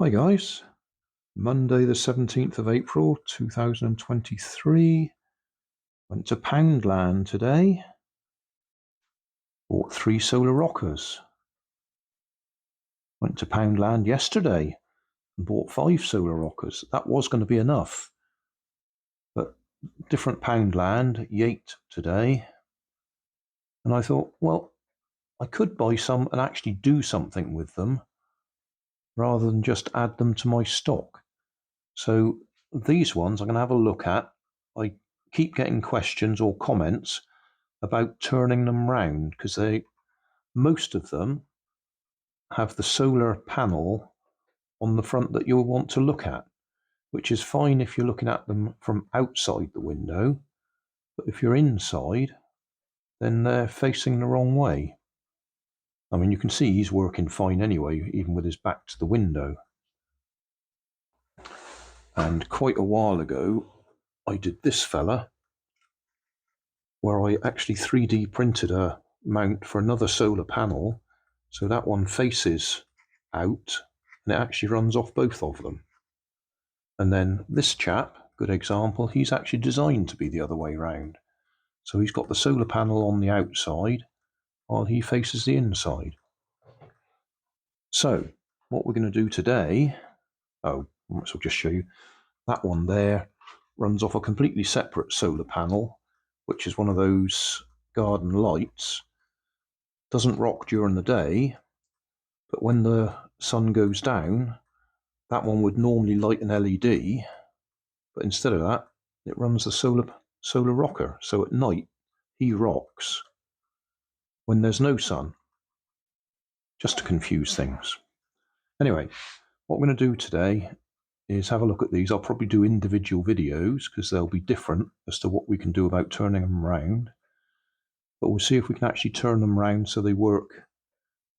Hi guys, Monday the 17th of April 2023, went to Poundland today, bought 3 solar rockers. Went to Poundland yesterday and bought 5 solar rockers. That was going to be enough, but different Poundland, Yate today, and I thought, well, I could buy some and actually do something with them rather than just add them to my stock. So these ones I'm going to have a look at. I keep getting questions or comments about turning them round because most of them have the solar panel on the front that you'll want to look at, which is fine if you're looking at them from outside the window, but if you're inside, then they're facing the wrong way. I mean, you can see he's working fine anyway, even with his back to the window. And quite a while ago, I did this fella, where I actually 3D printed a mount for another solar panel, so that one faces out, and it actually runs off both of them. And then this chap, good example, he's actually designed to be the other way round. So he's got the solar panel on the outside, while he faces the inside. So what we're going to do today, I might as well just show you, that one there runs off a completely separate solar panel, which is one of those garden lights. Doesn't rock during the day, but when the sun goes down, that one would normally light an LED, but instead of that, it runs the solar rocker. So at night, he rocks when there's no sun, just to confuse things. Anyway, what we're going to do today is have a look at these. I'll probably do individual videos because they'll be different as to what we can do about turning them around. But we'll see if we can actually turn them around so they work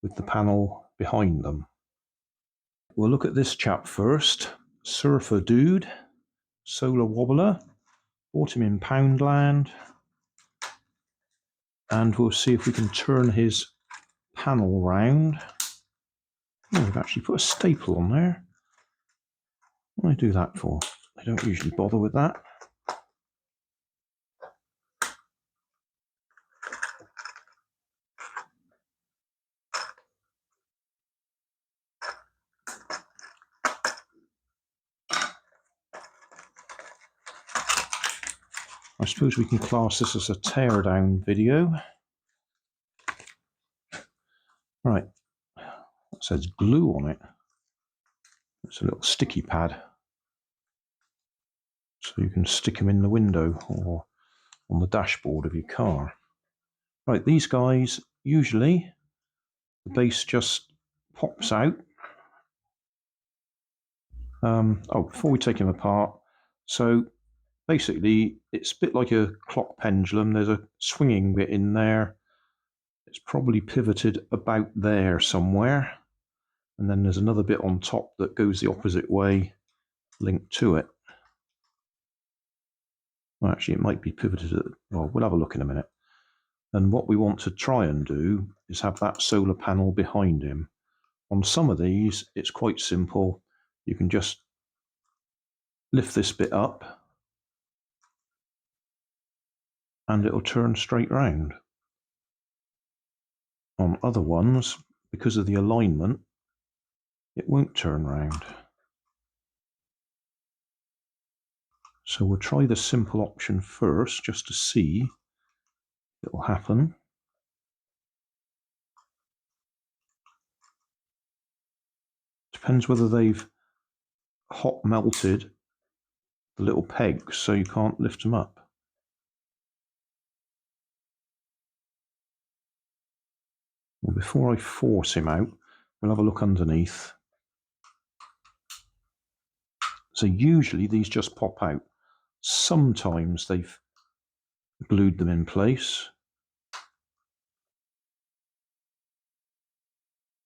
with the panel behind them. We'll look at this chap first. Surfer Dude, solar wobbler. Bought him in Poundland. And we'll see if we can turn his panel round. Oh, we've actually put a staple on there. What do I do that for? I don't usually bother with that. I suppose we can class this as a teardown video. Right, that says glue on it. It's a little sticky pad. So you can stick them in the window or on the dashboard of your car. Right, these guys, usually the base just pops out. Before we take them apart, so basically it's a bit like a clock pendulum. There's a swinging bit in there. It's probably pivoted about there somewhere. And then there's another bit on top that goes the opposite way, linked to it. Well, actually, it might be pivoted at, well, we'll have a look in a minute. And what we want to try and do is have that solar panel behind him. On some of these, it's quite simple. You can just lift this bit up and it'll turn straight round. On other ones, because of the alignment, it won't turn round. So we'll try the simple option first, just to see if it'll happen. Depends whether they've hot melted the little pegs so you can't lift them up. Well, before I force him out, we'll have a look underneath. So usually these just pop out. Sometimes they've glued them in place,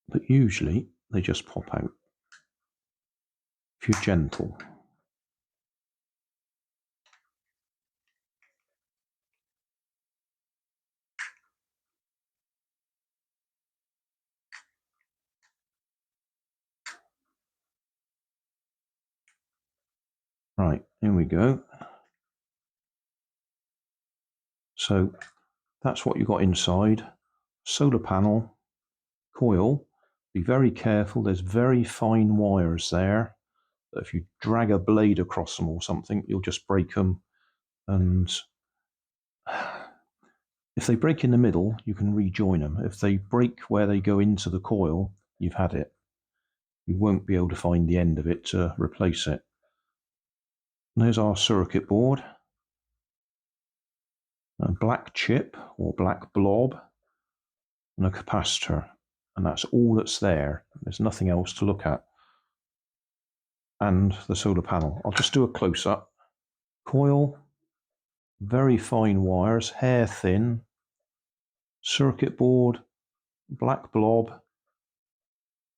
but usually they just pop out if you're gentle. Right, here we go. So that's what you got inside. Solar panel, coil. Be very careful, there's very fine wires there. If you drag a blade across them or something, you'll just break them. And if they break in the middle, you can rejoin them. If they break where they go into the coil, you've had it. You won't be able to find the end of it to replace it. And there's our circuit board. A black chip or black blob and a capacitor. And that's all that's there. There's nothing else to look at. And the solar panel. I'll just do a close-up. Coil, very fine wires, hair thin. Circuit board, black blob,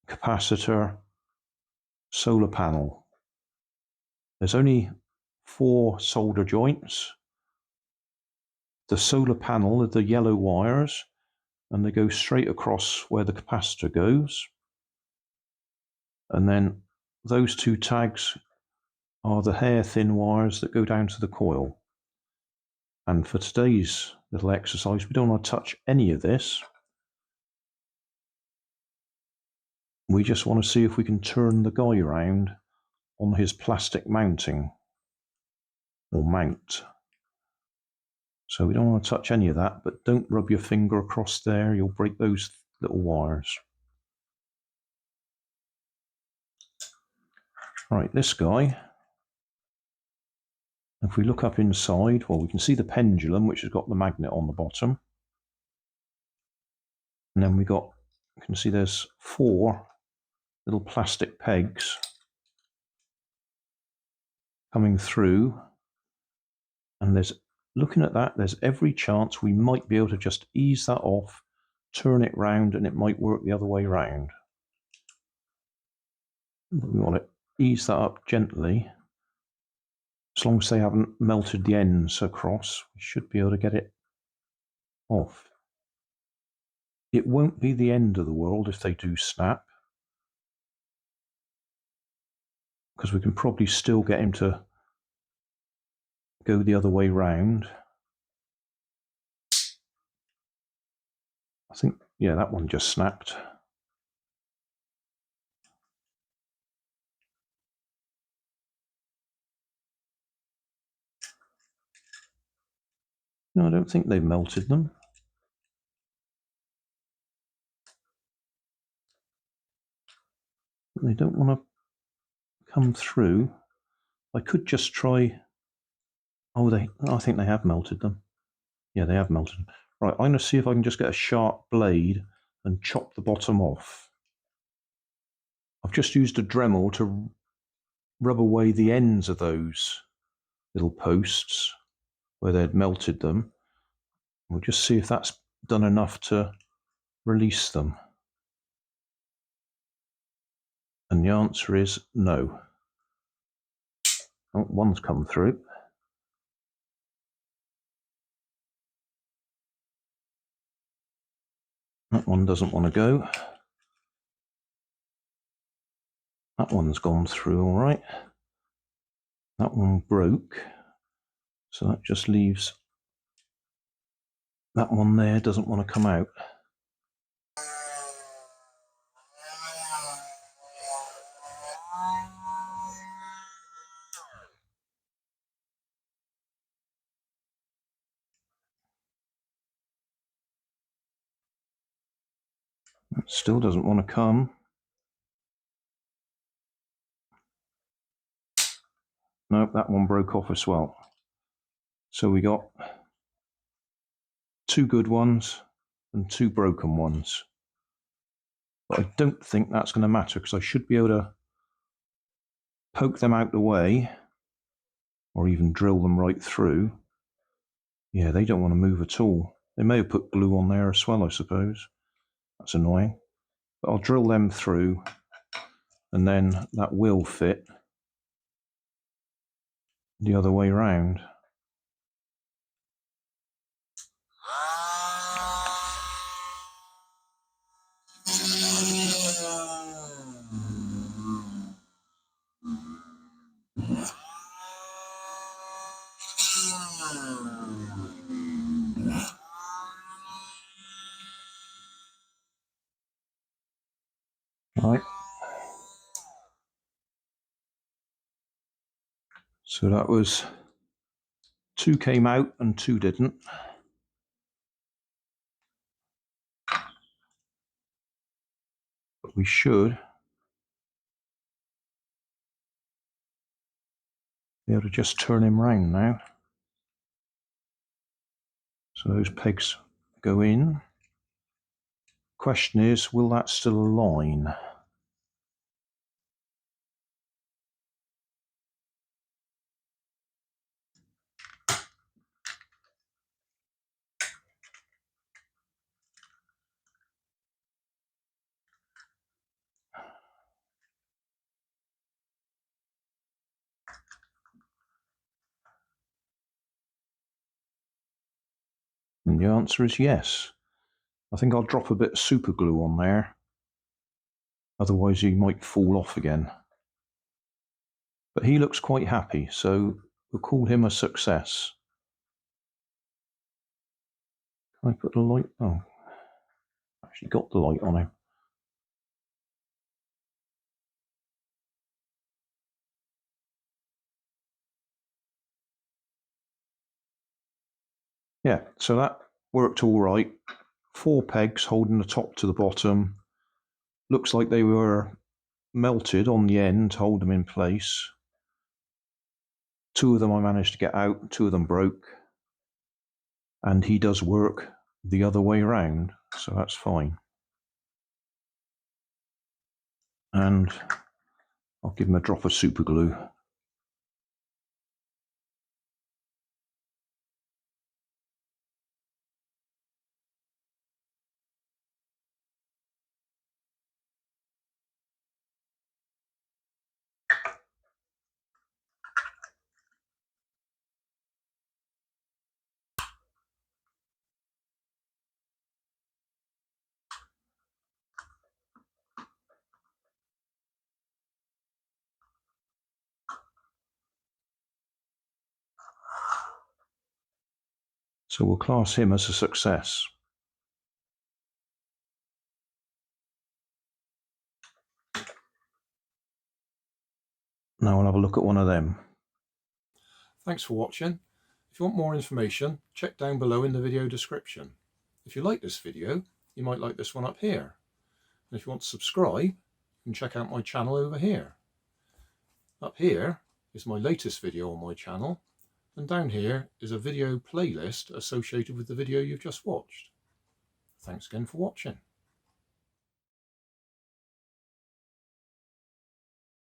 capacitor, solar panel. There's only 4 solder joints. The solar panel are the yellow wires, and they go straight across where the capacitor goes. And then those 2 tags are the hair thin wires that go down to the coil. And for today's little exercise, we don't want to touch any of this. We just want to see if we can turn the guy around on his plastic mounting or mount. So we don't want to touch any of that, but don't rub your finger across there, you'll break those little wires. Right, this guy, if we look up inside, well, we can see the pendulum, which has got the magnet on the bottom. And then you can see there's 4 little plastic pegs coming through. And looking at that, there's every chance we might be able to just ease that off, turn it round, and it might work the other way round. We want to ease that up gently. As long as they haven't melted the ends across, we should be able to get it off. It won't be the end of the world if they do snap, because we can probably still get him to go the other way round. I think, yeah, that one just snapped. No, I don't think they've melted them. They don't want to come through. I could just try. Oh, I think they have melted them. Yeah, they have melted them. Right, I'm going to see if I can just get a sharp blade and chop the bottom off. I've just used a Dremel to rub away the ends of those little posts where they'd melted them. We'll just see if that's done enough to release them. And the answer is no. Oh, one's come through. That one doesn't want to go. That one's gone through all right. That one broke. So that just leaves that one there, doesn't want to come out. It still doesn't want to come. Nope, that one broke off as well. So we got 2 good ones and 2 broken ones. But I don't think that's going to matter, because I should be able to poke them out the way or even drill them right through. Yeah, they don't want to move at all. They may have put glue on there as well, I suppose. That's annoying. But I'll drill them through, and then that will fit the other way round. Right. So that was 2 came out and 2 didn't. But we should be able to just turn him round now. So those pegs go in. Question is, will that still align? And the answer is yes. I think I'll drop a bit of super glue on there. Otherwise he might fall off again. But he looks quite happy, so we'll call him a success. Can I put the light? Oh, actually got the light on him. Yeah, so that worked all right. 4 pegs holding the top to the bottom. Looks like they were melted on the end to hold them in place. 2 of them I managed to get out, 2 of them broke. And he does work the other way around, so that's fine. And I'll give him a drop of super glue. So we'll class him as a success. Now we'll have a look at one of them. Thanks for watching. If you want more information, check down below in the video description. If you like this video, you might like this one up here. And if you want to subscribe, you can check out my channel over here. Up here is my latest video on my channel, and down here is a video playlist associated with the video you've just watched. Thanks again for watching.